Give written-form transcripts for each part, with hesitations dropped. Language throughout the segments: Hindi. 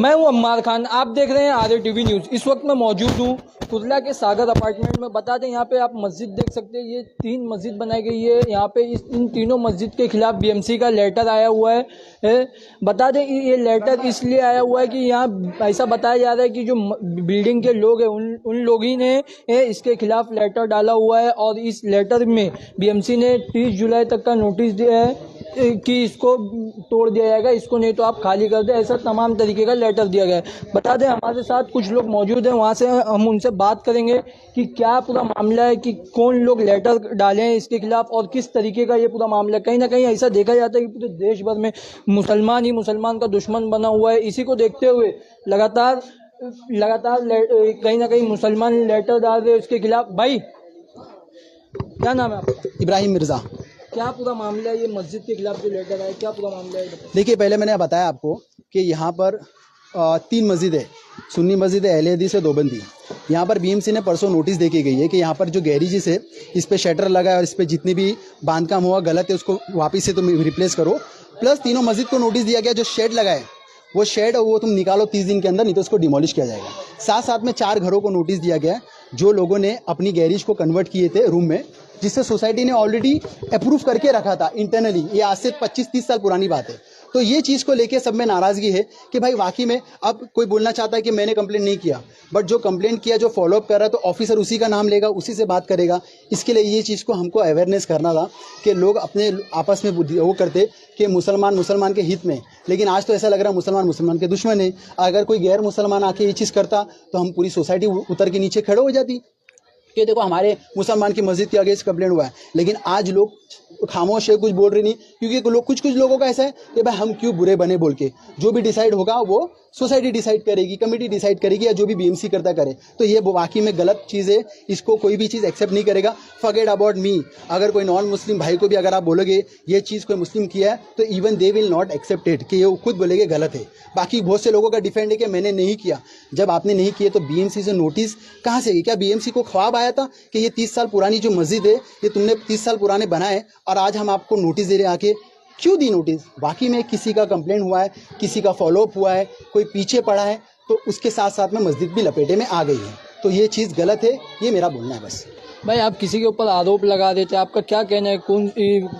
मैं हूं अम्मार खान, आप देख रहे हैं RATV न्यूज़। इस वक्त मैं मौजूद हूं कुर्ला के सागर अपार्टमेंट में। बता दें यहाँ पे आप मस्जिद देख सकते हैं, ये 3 मस्जिद बनाई गई है। यहाँ पे इन तीनों मस्जिद के खिलाफ BMC का लेटर आया हुआ है। बता दें ये लेटर इसलिए आया हुआ है कि यहाँ ऐसा बताया जा रहा है कि जो बिल्डिंग के लोग हैं उन लोग ही ने इसके खिलाफ लेटर डाला हुआ है और इस लेटर में BMC ने 30 जुलाई तक का नोटिस दिया है कि इसको तोड़ दिया जाएगा, इसको नहीं तो आप खाली कर दे, ऐसा तमाम तरीके का लेटर दिया गया है। बता दें हमारे साथ कुछ लोग मौजूद हैं, वहां से हम उनसे बात करेंगे कि क्या पूरा मामला है, कि कौन लोग लेटर डाले हैं इसके खिलाफ और किस तरीके का ये पूरा मामला है। कहीं ना कहीं ऐसा देखा जाता है कि पूरे देश भर में मुसलमान ही मुसलमान का दुश्मन बना हुआ है। इसी को देखते हुए लगातार कहीं ना कहीं मुसलमान लेटर डाल रहे हैं इसके खिलाफ। भाई क्या नाम है आपका? इब्राहिम मिर्ज़ा। क्या पूरा मामला है, ये मस्जिद के खिलाफ जो लेटर आया, क्या पूरा मामला है? देखिए, पहले मैंने बताया आपको कि यहाँ पर 3 मस्जिद है, सुन्नी मस्जिद है, अहले हदीस है, देवबंदी। यहाँ पर BMC ने परसों नोटिस दे के गई है कि यहाँ पर जो गैरेजेस है इस पे शटर लगा है और इस पे जितनी भी बांधकाम हुआ गलत है उसको वापस से तुम रिप्लेस करो। प्लस तीनों मस्जिद को नोटिस दिया गया, जो शेड लगा है वो शेड वो तुम निकालो 30 दिन के अंदर, नहीं तो उसको डिमोलिश किया जाएगा। साथ साथ में 4 घरों को नोटिस दिया गया है जो लोगों ने अपनी गैरेज को कन्वर्ट किए थे रूम में, जिससे सोसाइटी ने ऑलरेडी अप्रूव करके रखा था इंटरनली। ये आज से 25-30 साल पुरानी बात है। तो ये चीज़ को लेके सब में नाराज़गी है कि भाई वाकई में अब कोई बोलना चाहता है कि मैंने कंप्लेंट नहीं किया, बट जो कंप्लेंट किया, जो फॉलोअप कर रहा है, तो ऑफिसर उसी का नाम लेगा, उसी से बात करेगा। इसके लिए ये चीज़ को हमको अवेयरनेस करना था कि लोग अपने आपस में वो करते कि मुसलमान के हित में, लेकिन आज तो ऐसा लग रहा है मुसलमान के दुश्मन है। अगर कोई गैर मुसलमान आके ये चीज़ करता तो हम पूरी सोसाइटी उतर के नीचे खड़े हो जाती कि देखो हमारे मुसलमान की मस्जिद के आगे कंप्लेंट हुआ है। लेकिन आज लोग खामोश है, कुछ बोल रहे नहीं, क्योंकि लोग कुछ लोगों का ऐसा है कि भाई हम क्यों बुरे बने बोल के। जो भी डिसाइड होगा वो सोसाइटी डिसाइड करेगी, कमेटी डिसाइड करेगी, या जो भी BMC करता करे। तो ये वाकई में गलत चीज़ है, इसको कोई भी चीज़ एक्सेप्ट नहीं करेगा। फॉरगेट अबाउट मी, अगर कोई नॉन मुस्लिम भाई को भी अगर आप बोलोगे ये चीज़ कोई मुस्लिम किया है तो even they will not accept it, कि ये खुद बोलेंगे गलत है। बाकी बहुत से लोगों का डिफेंड है कि मैंने नहीं किया। जब आपने नहीं किया तो BMC से नोटिस कहाँ से? क्या BMC को ख्वाब आया था कि ये 30 साल पुरानी जो मस्जिद है ये तुमने 30 साल पुराने बनाए और आज हम आपको नोटिस दे रहे हैं? आके क्यों दी नोटिस? बाकी में किसी का कंप्लेंट हुआ है, किसी का फॉलोअप हुआ है, कोई पीछे पड़ा है, तो उसके साथ साथ में मस्जिद भी लपेटे में आ गई है। तो ये चीज़ गलत है, ये मेरा बोलना है बस। भाई आप किसी के ऊपर आरोप लगा देते, आपका क्या कहना है?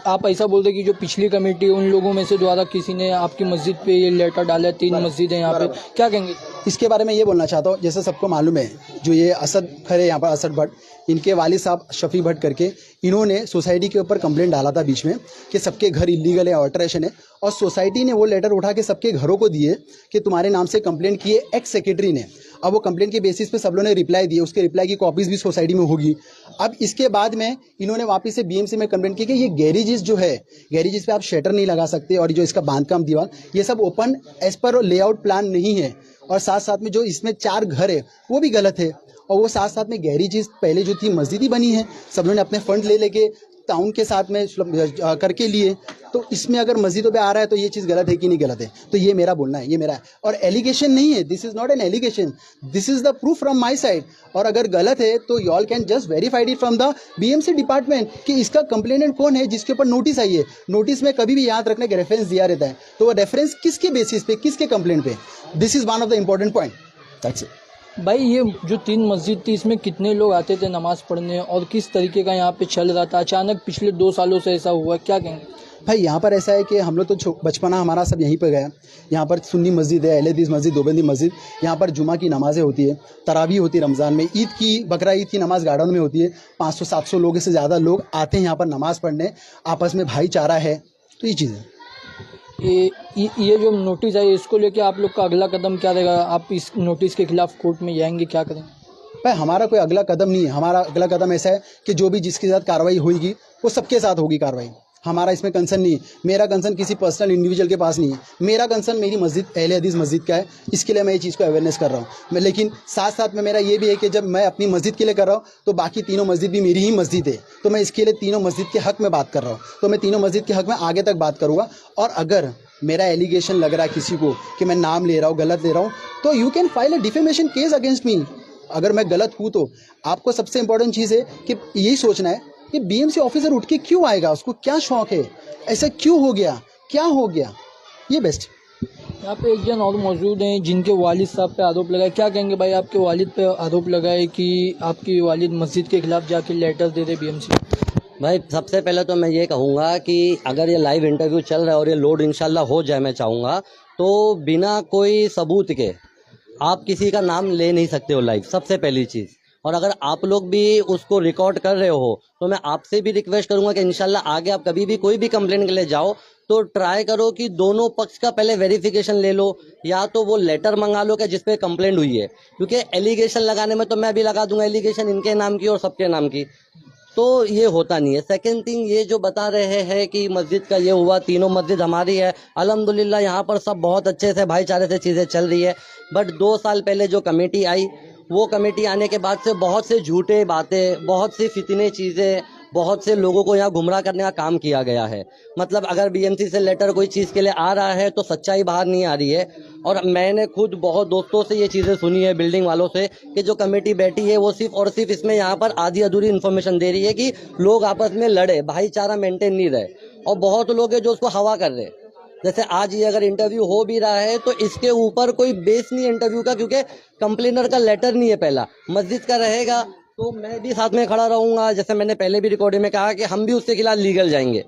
आप ऐसा बोलते कि जो पिछली कमेटी उन लोगों में से द्वारा किसी ने आपकी मस्जिद पे ये लेटर डाला है, 3 मस्जिद है यहाँ पे, क्या कहेंगे इसके बारे में? ये बोलना चाहता हूँ, जैसे सबको मालूम है जो ये असद खरे यहाँ पर, असद भट्ट, इनके वालिद साहब शफी भट्ट करके, इन्होंने सोसाइटी के ऊपर कंप्लेंट डाला था बीच में कि सबके घर इलीगल है, अल्टरेशन है, और सोसाइटी ने वो लेटर उठा के सबके घरों को दिए कि तुम्हारे नाम से कंप्लेंट किए एक्स सेक्रेटरी ने। अब वो कंप्लेंट के बेसिस पे सब लोगों ने रिप्लाई दिए, उसके रिप्लाई की कॉपीज भी सोसाइटी में होगी। अब इसके बाद में इन्होंने वापस से BMC में कंप्लेंट की कि ये गैरेजेस जो है, गैरेजेस पे आप शटर नहीं लगा सकते, और जो इसका बांधकाम दीवार ये सब open as per layout plan नहीं है, और साथ साथ में जो इसमें 4 घर है वो भी गलत है, और वो साथ साथ में गैरेजेस पहले जो थी मस्जिद ही बनी है, सब लोगों ने अपने फंड ले लेके टाउन के साथ में करके लिए। तो इसमें अगर मस्जिदों पे आ रहा है तो ये चीज़ गलत है कि नहीं गलत है? तो ये मेरा बोलना है, ये मेरा है, और एलिगेशन नहीं है, this is not an allegation, this is the proof from my side. और अगर गलत है तो you all can just verified it from the BMC department कि इसका कंप्लेनेंट कौन है, जिसके ऊपर नोटिस आई है। नोटिस में कभी भी याद रखने का रेफरेंस दिया रहता है, तो वो रेफरेंस किसके बेसिस पे, किसके कंप्लेंट पे? This is one of the important point, that's it. भाई ये जो 3 मस्जिद थी इसमें कितने लोग आते थे नमाज पढ़ने और किस तरीके का यहाँ पे चल रहा था? अचानक पिछले 2 सालों से ऐसा हुआ, क्या कहेंगे? भाई यहाँ पर ऐसा है कि हम लोग तो बचपना हमारा सब यहीं पर गया। यहाँ पर सुन्नी मस्जिद है, अहले हदीस मस्जिद, देवबंदी मस्जिद, यहाँ पर जुमा की नमाज़ें होती है, तरावी होती है रमज़ान में, ईद की, बकरा ईद की नमाज़ गार्डन में होती है। 500-700 लोगों से ज़्यादा लोग आते हैं यहाँ पर नमाज़ पढ़ने, आपस में भाईचारा है, तो ये चीज़ है। ये जो नोटिस है इसको लेके आप लोग का अगला कदम क्या रहेगा? आप इस नोटिस के खिलाफ कोर्ट में जाएंगे, क्या करेंगे? भाई हमारा कोई अगला कदम नहीं है, हमारा अगला कदम ऐसा है कि जो भी जिसके साथ कार्रवाई होगी वो सबके साथ होगी कार्रवाई। हमारा इसमें कंसर्न नहीं है, मेरा कंसर्न किसी पर्सनल इंडिविजुअल के पास नहीं है, मेरा कंसर्न मेरी मस्जिद अहले हदीस मस्जिद का है, इसके लिए मैं ये चीज़ को अवेयरनेस कर रहा हूँ। लेकिन साथ साथ में मेरा ये भी है कि जब मैं अपनी मस्जिद के लिए कर रहा हूँ तो बाकी तीनों मस्जिद भी मेरी ही मस्जिद है, तो मैं इसके लिए तीनों मस्जिद के हक़ में बात कर रहा हूँ, तो मैं तीनों मस्जिद के हक़ में आगे तक बात करूँगा। और अगर मेरा एलिगेशन लग रहा है किसी को कि मैं नाम ले रहा हूँ, गलत ले रहा हूँ, तो you can file a defamation case against me. अगर मैं गलत हूँ तो आपको सबसे इंपॉर्टेंट चीज़ है कि यही सोचना है कि BMC ऑफिसर उठ के क्यों आएगा, उसको क्या शौक है, ऐसा क्यों हो गया, क्या हो गया, ये बेस्ट। यहाँ पे एक जन और मौजूद हैं जिनके वालिद साहब पे आरोप लगाए। क्या कहेंगे भाई, आपके वालिद पे आरोप लगाए कि आपकी वालिद मस्जिद के खिलाफ जाके लेटर दे दे बीएमसी? भाई सबसे पहले तो मैं ये कहूँगा कि अगर ये लाइव इंटरव्यू चल रहा है और ये लोड इंशाल्लाह हो जाए, मैं चाहूँगा तो बिना कोई सबूत के आप किसी का नाम ले नहीं सकते हो लाइव, सबसे पहली चीज़। और अगर आप लोग भी उसको रिकॉर्ड कर रहे हो तो मैं आपसे भी रिक्वेस्ट करूंगा कि इंशाल्लाह आगे आप कभी भी कोई भी कंप्लेंट के लिए जाओ तो ट्राई करो कि दोनों पक्ष का पहले वेरिफिकेशन ले लो, या तो वो लेटर मंगा लो कि जिस पे कंप्लेंट हुई है, क्योंकि एलिगेशन लगाने में तो मैं भी लगा दूंगा एलिगेशन इनके नाम की और सबके नाम की, तो ये होता नहीं है। सेकंड थिंग, ये जो बता रहे हैं कि मस्जिद का ये हुआ, तीनों मस्जिद हमारी है, अल्हम्दुलिल्लाह यहाँ पर सब बहुत अच्छे से भाईचारे से चीज़ें चल रही है। बट 2 साल पहले जो कमेटी आई, वो कमेटी आने के बाद से बहुत से झूठे बातें, बहुत सी फितने चीज़ें, बहुत से लोगों को यहाँ गुमराह करने का काम किया गया है। मतलब अगर बीएमसी से लेटर कोई चीज़ के लिए आ रहा है तो सच्चाई बाहर नहीं आ रही है। और मैंने खुद बहुत दोस्तों से ये चीज़ें सुनी है, बिल्डिंग वालों से, कि जो कमेटी बैठी है वो सिर्फ और सिर्फ इसमें यहाँ पर आधी अधूरी इन्फॉर्मेशन दे रही है कि लोग आपस में लड़े, भाईचारा मेंटेन नहीं रहे। और बहुत लोग हैं जो उसको हवा कर रहे हैं। जैसे आज ये अगर इंटरव्यू हो भी रहा है तो इसके ऊपर कोई बेस नहीं है इंटरव्यू का, क्योंकि कंप्लेनर का लेटर नहीं है, पहला मस्जिद का रहेगा तो मैं भी साथ में खड़ा रहूंगा। जैसे मैंने पहले भी रिकॉर्डिंग में कहा कि हम भी उसके खिलाफ लीगल जाएंगे,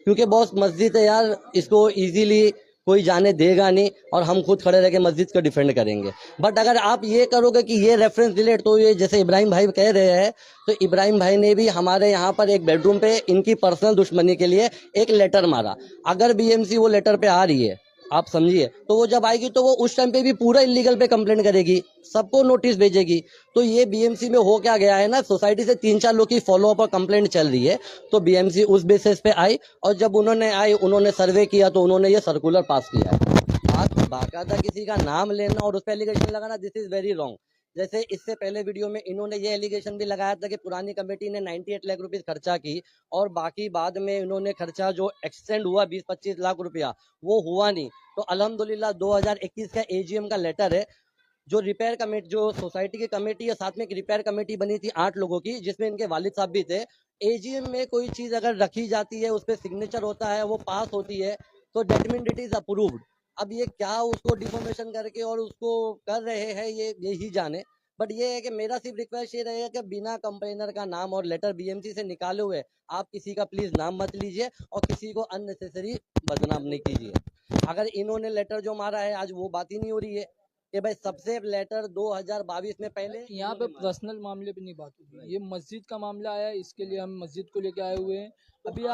क्योंकि बहुत मस्जिद है यार, इसको इजीली कोई जाने देगा नहीं और हम खुद खड़े रह के मस्जिद को डिफेंड करेंगे। बट अगर आप ये करोगे कि ये रेफरेंस डिलीट, तो ये जैसे इब्राहिम भाई कह रहे हैं, तो इब्राहिम भाई ने भी हमारे यहाँ पर एक बेडरूम पे इनकी पर्सनल दुश्मनी के लिए एक लेटर मारा। अगर बीएमसी वो लेटर पे आ रही है, आप समझिए, तो वो जब आएगी तो वो उस टाइम पे भी पूरा इलीगल पे कंप्लेंट करेगी, सबको नोटिस भेजेगी। तो ये बीएमसी में हो क्या गया है ना, सोसाइटी से 3-4 लोग की फॉलोअप और कंप्लेंट चल रही है, तो बीएमसी उस बेसिस पे आई, और जब उन्होंने सर्वे किया तो उन्होंने ये सर्कुलर पास किया है। बात बाकायदा किसी का नाम लेना और उस पर एलिगेशन लगाना, दिस इज वेरी रॉन्ग। जैसे इससे पहले वीडियो में इन्होंने ये एलिगेशन भी लगाया था कि पुरानी कमेटी ने 98 लाख रुपए खर्चा की, और बाकी बाद में इन्होंने खर्चा जो एक्सटेंड हुआ 20-25 लाख रुपया, वो हुआ नहीं। तो अल्हम्दुलिल्लाह 2021 का एजीएम का लेटर है, जो रिपेयर कमेटी, जो सोसाइटी की कमेटी है, साथ में एक रिपेयर कमेटी बनी थी 8 लोगों की, जिसमें इनके वालिद साहब भी थे। एजीएम में कोई चीज अगर रखी जाती है, उस पर सिग्नेचर होता है, वो पास होती है, तो that mean it is approved. अब ये क्या उसको डिफॉर्मेशन करके और उसको कर रहे हैं, ये ही जाने। बट ये है कि मेरा सिर्फ रिक्वेस्ट ये रहेगा कि बिना कंप्लेनर का नाम और लेटर बीएमसी से निकाले हुए आप किसी का प्लीज नाम मत लीजिए और किसी को अननेसेसरी बदनाम नहीं कीजिए। अगर इन्होंने लेटर जो मारा है, आज वो बात ही नहीं हो रही है कि भाई सबसे लेटर 2022 में पहले यहाँ पे पर्सनल मामले पे नहीं बात होगी, ये मस्जिद का मामला आया है, इसके लिए हम मस्जिद को लेके आए हुए हैं। अभी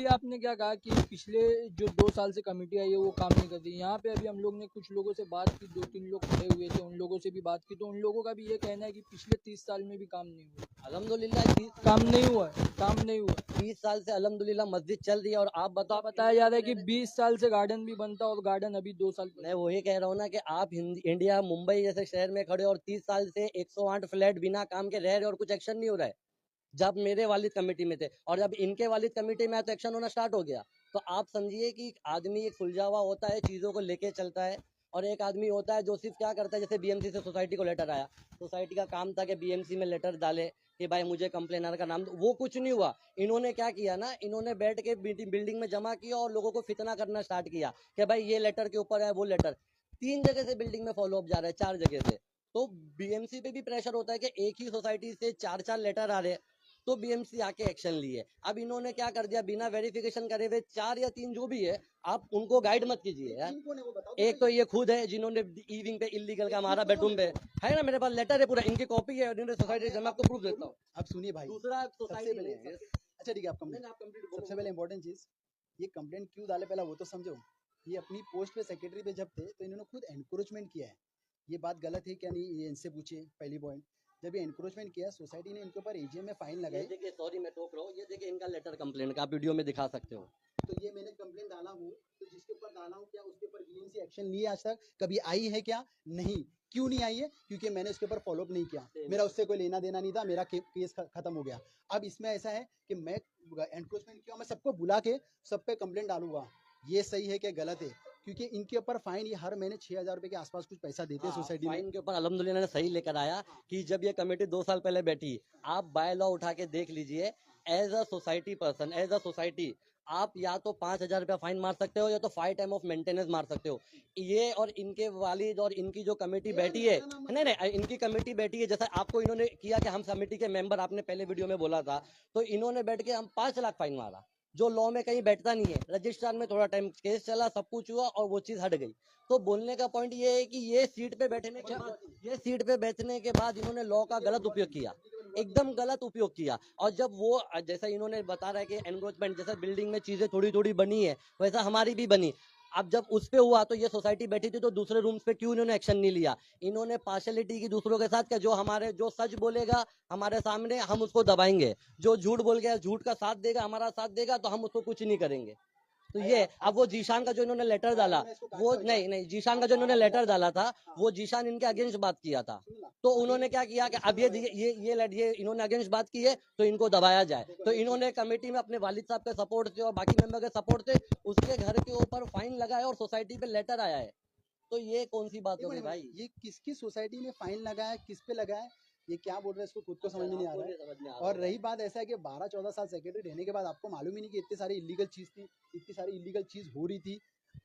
आपने क्या कहा कि पिछले जो 2 साल से कमेटी आई है वो काम नहीं कर रही। यहाँ पे अभी हम लोग ने कुछ लोगों से बात की, 2-3 लोग खड़े हुए थे, उन लोगों से भी बात की, तो उन लोगों का भी ये कहना है कि पिछले 30 साल में भी काम नहीं हुआ। अल्हम्दुलिल्लाह काम नहीं हुआ है, काम नहीं हुआ। 30 साल से अल्हम्दुलिल्लाह मस्जिद चल रही है। और आप बताया जा रहा है कि 20 साल से गार्डन भी बनता और गार्डन अभी 2 साल मैं वही कह रहा हूँ ना कि आप इंडिया मुंबई जैसे शहर में खड़े हो और 30 साल से 108 फ्लैट बिना काम के रह रहे और कुछ एक्शन नहीं हो रहा है। जब मेरे वालिद कमेटी में थे और जब इनके वालिद कमेटी में आए तो एक्शन होना स्टार्ट हो गया। तो आप समझिए कि आदमी एक सुलझा हुआ होता है, चीज़ों को लेके चलता है, और एक आदमी होता है जो सिर्फ क्या करता है, जैसे बीएमसी से सोसाइटी को लेटर आया, सोसाइटी का काम था कि बीएमसी में लेटर डाले कि भाई मुझे कंप्लेनर का नाम दो, वो कुछ नहीं हुआ। इन्होंने क्या किया ना, इन्होंने बैठ के बिल्डिंग में जमा किया और लोगों को फितना करना स्टार्ट किया कि भाई ये लेटर के ऊपर है, वो लेटर 3 जगह से बिल्डिंग में फॉलोअप जा रहा है, 4 जगह से। तो बीएमसी पे भी प्रेशर होता है कि एक ही सोसाइटी से 4-4 लेटर आ रहे हैं, तो बीएमसी आके एक्शन लिए। अब इन्होंने क्या कर दिया, बिना वेरिफिकेशन करे हुए 4 या 3 जो भी है, आप उनको गाइड मत कीजिए यार। एक तो ये खुद है जिन्होंने ई विंग पे इलीगल का मारा, बेडरूम पे है ना, मेरे पास लेटर है पूरा, इनकी कॉपी है, इन्होंने सोसाइटी, मैं आपको प्रूफ देता हूँ। अब सुनिए भाई, दूसरा सबसे सोसाइटी पहले में अच्छा ठीक है, आप कंप्लेंट, सबसे पहले इंपॉर्टेंट चीज, ये कंप्लेंट क्यों डाले पहला वो तो समझो। ये अपनी पोस्ट पे सेक्रेटरी पे जब थे तो इन्होंने खुद एनक्रोचमेंट किया है, ये बात गलत है क्या नहीं, ये इनसे पूछिए। पहली पॉइंट, जब ये एनक्रोचमेंट किया सोसाइटी ने इनके ऊपर एजीएम में फाइन ये लगाई। देखिए, सॉरी मैं टोक रहा हूँ, ये देखिए इनका लेटर कंप्लेंट का, आप वीडियो में दिखा सकते हो। तो ये मैंने कंप्लेंट डाला हूँ, तो जिसके ऊपर डाला हूँ क्या उसके ऊपर बीएमसी एक्शन लिए आज तक कभी आई है क्या? नहीं। क्यों नहीं आई है? क्योंकि मैंने उसके ऊपर फॉलोअप नहीं किया, मेरा उससे कोई लेना देना नहीं था, मेरा केस खत्म हो गया। अब इसमें ऐसा है कि मैं एनक्रोचमेंट किया, मैं सबको बुला के सब पे कंप्लेंट डालूंगा, ये सही है कि गलत है? क्योंकि इनके ऊपर फाइन ये हर महीने 6,000 रुपए के आसपास कुछ पैसा देते हैं सोसाइटी में। फाइन के ऊपर अल्हम्दुलिल्लाह ने सही लेकर आया कि जब ये कमेटी 2 साल पहले बैठी, आप बाय लॉ उठा के देख लीजिए, as a society person, as a society आप या तो 5,000 रुपया फाइन मार सकते हो या तो 5 टाइम ऑफ मेंटेनेंस मार सकते हो। ये और इनके वालिद और इनकी जो कमेटी बैठी है, नहीं नहीं, इनकी कमेटी बैठी है, जैसा आपको इन्होंने किया कि हम कमेटी के मेंबर, आपने पहले वीडियो में बोला था, तो इन्होंने बैठ के हम 5 लाख फाइन मारा, जो लॉ में कहीं बैठता नहीं है। रजिस्ट्रार में थोड़ा टाइम केस चला, सब कुछ हुआ और वो चीज हट गई। तो बोलने का पॉइंट ये है कि ये सीट पे बैठने के बाद इन्होंने लॉ का गलत उपयोग किया, एकदम गलत उपयोग किया। और जब वो जैसा इन्होंने बता रहा है कि एनक्रोचमेंट, जैसा बिल्डिंग में चीजें थोड़ी थोड़ी बनी है वैसा हमारी भी बनी। अब जब उस पे हुआ तो ये सोसाइटी बैठी थी, तो दूसरे रूम्स पे क्यों इन्होंने एक्शन नहीं लिया? इन्होंने पार्शलिटी की दूसरों के साथ, क्या जो सच बोलेगा हमारे सामने हम उसको दबाएंगे, जो झूठ बोल गया झूठ का साथ देगा, हमारा साथ देगा, तो हम उसको कुछ नहीं करेंगे। तो ये अब वो जीशान का जो इन्होंने लेटर डाला, वो नहीं, जीशान का जो इन्होंने लेटर डाला था, वो जीशान इनके अगेंस्ट बात किया था। तो उन्होंने क्या किया कि अब ये इन्होंने अगेंस्ट बात की है तो इनको दबाया जाए। तो इन्होंने कमेटी में अपने वालिद साहब के सपोर्ट से और बाकी मेंबर के सपोर्ट से उसके घर के ऊपर फाइन लगाया और सोसाइटी पे लेटर आया है। तो ये कौन सी बात हो गई भाई? ये किसकी सोसाइटी में फाइन लगा है, किस पे लगा है, ये क्या बोल रहे हैं, इसको खुद को समझ में नहीं आ रहा है। समझ में आ और रहा रही बात ऐसा है कि 12-14 साल सेक्रेटरी रहने के बाद आपको मालूम ही नहीं कि इतनी सारी इलीगल चीज थी, इतनी सारी इलीगल चीज हो रही थी,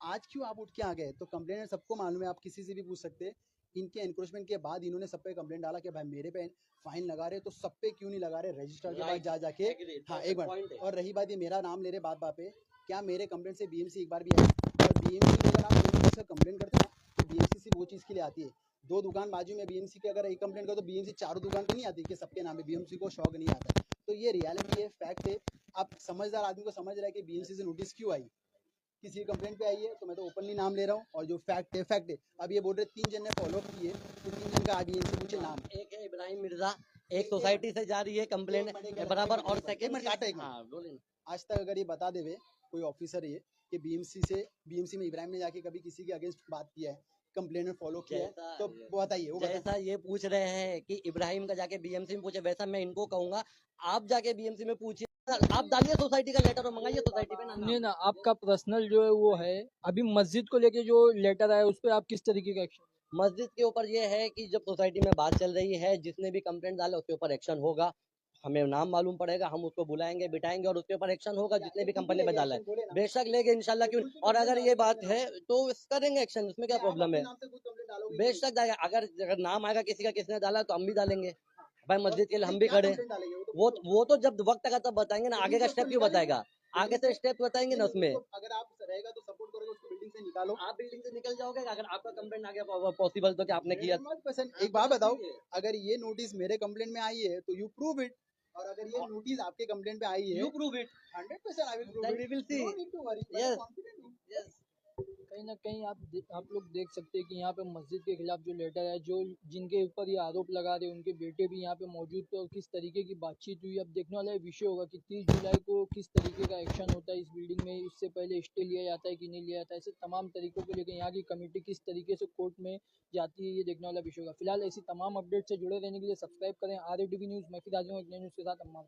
आज क्यों आप उठ के आ गए? तो कंप्लेंट सबको मालूम है, आप किसी से भी पूछ सकते हैं। इनके एनक्रोचमेंट के बाद इन्होंने सब पे कंप्लेंट डाला कि भाई मेरे पे फाइन लगा रहे, तो सब पे क्यों नहीं लगा रहे? रजिस्ट्रार के पास जा जाके। हाँ, एक मिनट, और रही बात ये मेरा नाम ले रहे बात बात पे, क्या मेरे कंप्लेंट से बीएमसी एक बार भी आई? और बीएमसी अगर आप कोई चीज़ का कंप्लेंट करते हैं तो बीएमसी सिर्फ वो चीज़ के लिए आती है। 2 दुकान बाजू में बीएमसी की अगर एक कंप्लेंट करो तो बीएमसी चारों दुकान पे नहीं आती कि सबके नाम है, बीएमसी को शौक नहीं आता है। तो ये रियलिटी है, फैक्ट है। आप समझदार आदमी को समझ रहा है कि बीएमसी से नोटिस क्यों आई, किसी कंप्लेंट पे आई है, तो मैं तो ओपनली नाम ले रहा हूँ, और जो फैक्ट है फैक्ट है। अब ये बोल रहे 3 जन ने फॉलो किए, तो 3 जन का आज बीएमसी पूछे नाम। एक है इब्राहिम मिर्जा, एक सोसाइटी से जा रही है कंप्लेंट बराबर, और सेकंड हाँ, बोले ना। आज तक अगर ये बता देवे कोई ऑफिसर ये कि बीएमसी में इब्राहिम ने जाके कभी किसी के अगेंस्ट बात किया है, कंप्लेंट फॉलो किया है, तो बताइए। वो जैसा ये पूछ रहे हैं कि इब्राहिम का जाके बीएमसी में पूछे, वैसा मैं इनको कहूंगा आप जाके बीएमसी में पूछिए, आप डालिए सोसाइटी का लेटर और मंगाइए सोसाइटी पे नाम। सुनिए ना, आपका पर्सनल जो है वो है, अभी मस्जिद को लेके जो लेटर आया उस पर आप किस तरीके का एक्शन? मस्जिद के ऊपर ये है कि जब सोसाइटी में बात चल रही है, जिसने भी कंप्लेंट डाला उसके ऊपर एक्शन होगा। हमें नाम मालूम पड़ेगा, हम उसको बुलाएंगे बिठाएंगे और उसके ऊपर एक्शन होगा, जितने भी कंपनी में डाला है बेशक लेंगे इंशाल्लाह, क्यों। और अगर ये बात है तो करेंगे एक्शन, उसमें क्या प्रॉब्लम है? बेशक जाएगा, अगर नाम आएगा किसी का किसने डाला तो हम भी डालेंगे भाई, मस्जिद के लिए हम भी खड़े हैं। वो तो जब वक्त आएगा तब बताएंगे ना, आगे का स्टेप क्यों बताएगा? आगे से स्टेप बताएंगे ना उसमें। अगर आप रहेगा तो सपोर्ट करोगे, उसको बिल्डिंग से निकालो। आप बिल्डिंग से निकल जाओगे अगर आपका कंप्लेंट आ गया पॉसिबल तो, क्या आपने किया? 100%। एक बात बताओ, अगर ये नोटिस मेरे कंप्लेंट में आई है तो यू प्रूव इट, और अगर ये नोटिस आपके कंप्लेंट पे आई है, you prove it, 100% I will prove then it. we will see. No need to worry, Yes. Confident हूं। Yes. कहीं ना कहीं आप लोग देख सकते हैं कि यहाँ पे मस्जिद के खिलाफ जो लेटर है, जो जिनके ऊपर ये आरोप लगा रहे हैं उनके बेटे भी यहाँ पे मौजूद थे, और किस तरीके की बातचीत हुई। अब देखने वाला ये विषय होगा कि 30 जुलाई को किस तरीके का एक्शन होता है इस बिल्डिंग में, इससे पहले स्टे लिया जाता है कि नहीं लिया जाता है, ऐसे तमाम तरीकों को लेकर यहाँ की कमेटी किस तरीके से कोर्ट में जाती है, ये देखने वाला विषय होगा। फिलहाल ऐसी तमाम अपडेट से जुड़े रहने के लिए सब्सक्राइब करें RATV न्यूज़। मैं फिर आज हूँ एक नई न्यूज़ के साथ। अम्मा।